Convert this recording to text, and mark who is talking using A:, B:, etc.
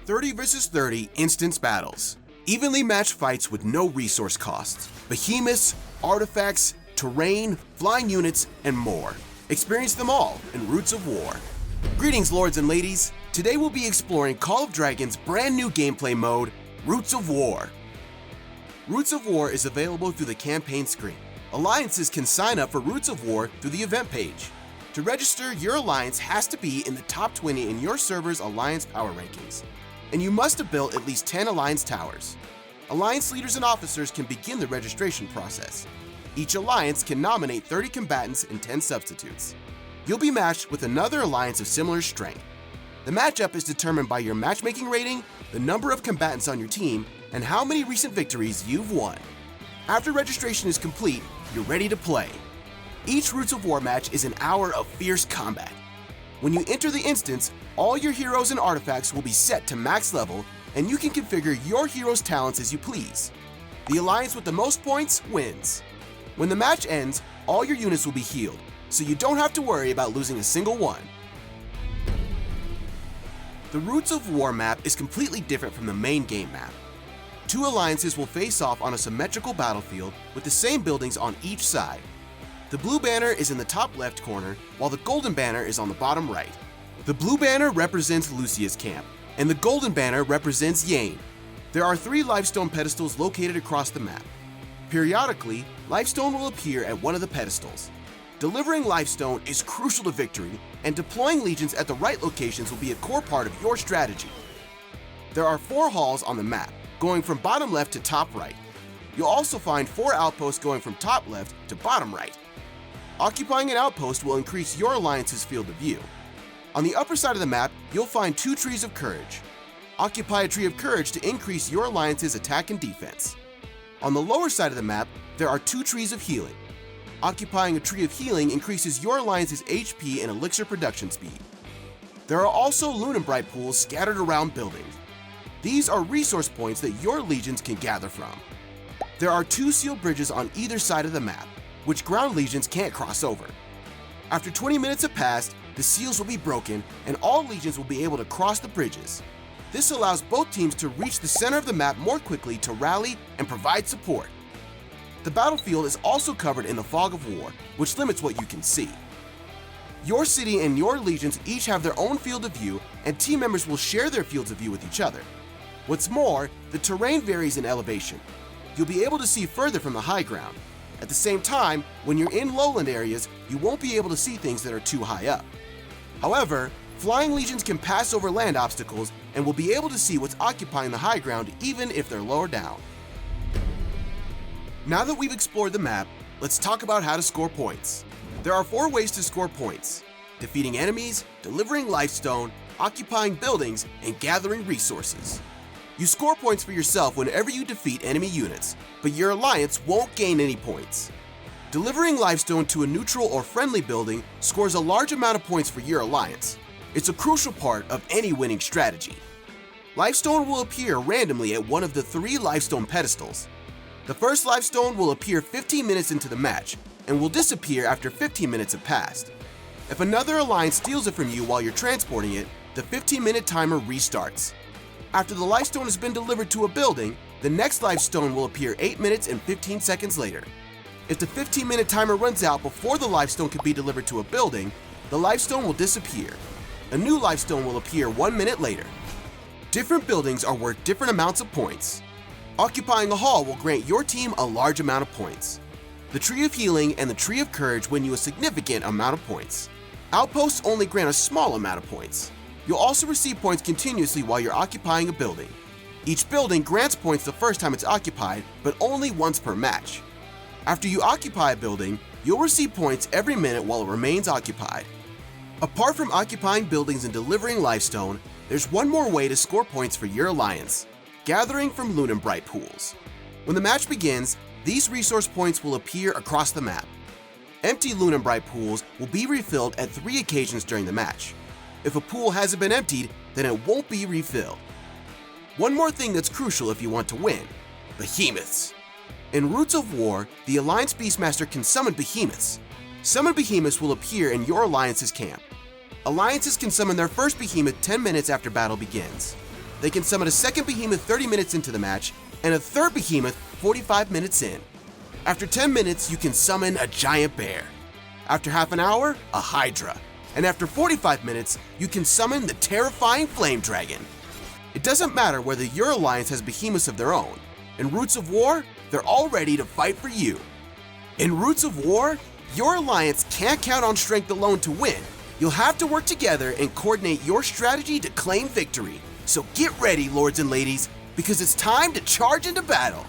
A: 30 vs 30 instance battles. Evenly matched fights with no resource costs. Behemoths, artifacts, terrain, flying units, and more. Experience them all in Roots of War. Greetings, lords and ladies. Today we'll be exploring Call of Dragon's brand new gameplay mode, Roots of War. Roots of War is available through the campaign screen. Alliances can sign up for Roots of War through the event page. To register, your alliance has to be in the top 20 in your server's alliance power rankings, and you must have built at least 10 alliance towers. Alliance leaders and officers can begin the registration process. Each alliance can nominate 30 combatants and 10 substitutes. You'll be matched with another alliance of similar strength. The matchup is determined by your matchmaking rating, the number of combatants on your team, and how many recent victories you've won. After registration is complete, you're ready to play. Each Roots of War match is an hour of fierce combat. When you enter the instance, all your heroes and artifacts will be set to max level, and you can configure your hero's talents as you please. The alliance with the most points wins. When the match ends, all your units will be healed, so you don't have to worry about losing a single one. The Roots of War map is completely different from the main game map. Two alliances will face off on a symmetrical battlefield with the same buildings on each side. The blue banner is in the top left corner, while the golden banner is on the bottom right. The blue banner represents Lucia's camp, and the golden banner represents Yane. There are 3 lifestone pedestals located across the map. Periodically, lifestone will appear at one of the pedestals. Delivering lifestone is crucial to victory, and deploying legions at the right locations will be a core part of your strategy. There are 4 halls on the map, going from bottom left to top right. You'll also find 4 outposts going from top left to bottom right. Occupying an outpost will increase your alliance's field of view. On the upper side of the map, you'll find 2 trees of courage. Occupy a tree of courage to increase your alliance's attack and defense. On the lower side of the map, there are 2 trees of healing. Occupying a tree of healing increases your alliance's HP and elixir production speed. There are also Lunenbright pools scattered around buildings. These are resource points that your legions can gather from. There are 2 sealed bridges on either side of the map, which ground legions can't cross over. After 20 minutes have passed, the seals will be broken and all legions will be able to cross the bridges. This allows both teams to reach the center of the map more quickly to rally and provide support. The battlefield is also covered in the fog of war, which limits what you can see. Your city and your legions each have their own field of view, and team members will share their fields of view with each other. What's more, the terrain varies in elevation. You'll be able to see further from the high ground. At the same time, when you're in lowland areas, you won't be able to see things that are too high up. However, flying legions can pass over land obstacles and will be able to see what's occupying the high ground even if they're lower down. Now that we've explored the map, let's talk about how to score points. There are 4 ways to score points: defeating enemies, delivering lifestone, occupying buildings, and gathering resources. You score points for yourself whenever you defeat enemy units, but your alliance won't gain any points. Delivering lifestone to a neutral or friendly building scores a large amount of points for your alliance. It's a crucial part of any winning strategy. Lifestone will appear randomly at one of the 3 lifestone pedestals. The first lifestone will appear 15 minutes into the match and will disappear after 15 minutes have passed. If another alliance steals it from you while you're transporting it, the 15-minute timer restarts. After the lifestone has been delivered to a building, the next lifestone will appear 8 minutes and 15 seconds later. If the 15-minute timer runs out before the lifestone can be delivered to a building, the lifestone will disappear. A new lifestone will appear 1 minute later. Different buildings are worth different amounts of points. Occupying a hall will grant your team a large amount of points. The Tree of Healing and the Tree of Courage win you a significant amount of points. Outposts only grant a small amount of points. You'll also receive points continuously while you're occupying a building. Each building grants points the first time it's occupied, but only once per match. After you occupy a building, you'll receive points every minute while it remains occupied. Apart from occupying buildings and delivering lifestone, there's one more way to score points for your alliance: gathering from Lunenbright pools. When the match begins, these resource points will appear across the map. Empty Lunenbright pools will be refilled at 3 occasions during the match. If a pool hasn't been emptied, then it won't be refilled. One more thing that's crucial if you want to win: behemoths. In Roots of War, the Alliance Beastmaster can summon behemoths. Summoned behemoths will appear in your alliance's camp. Alliances can summon their first behemoth 10 minutes after battle begins. they can summon a second behemoth 30 minutes into the match and a third behemoth 45 minutes in. After 10 minutes, you can summon a giant bear. After half an hour, a hydra. And after 45 minutes, you can summon the terrifying flame dragon. It doesn't matter whether your alliance has behemoths of their own. In Roots of War, they're all ready to fight for you. In Roots of War, your alliance can't count on strength alone to win. You'll have to work together and coordinate your strategy to claim victory. So get ready, lords and ladies, because it's time to charge into battle.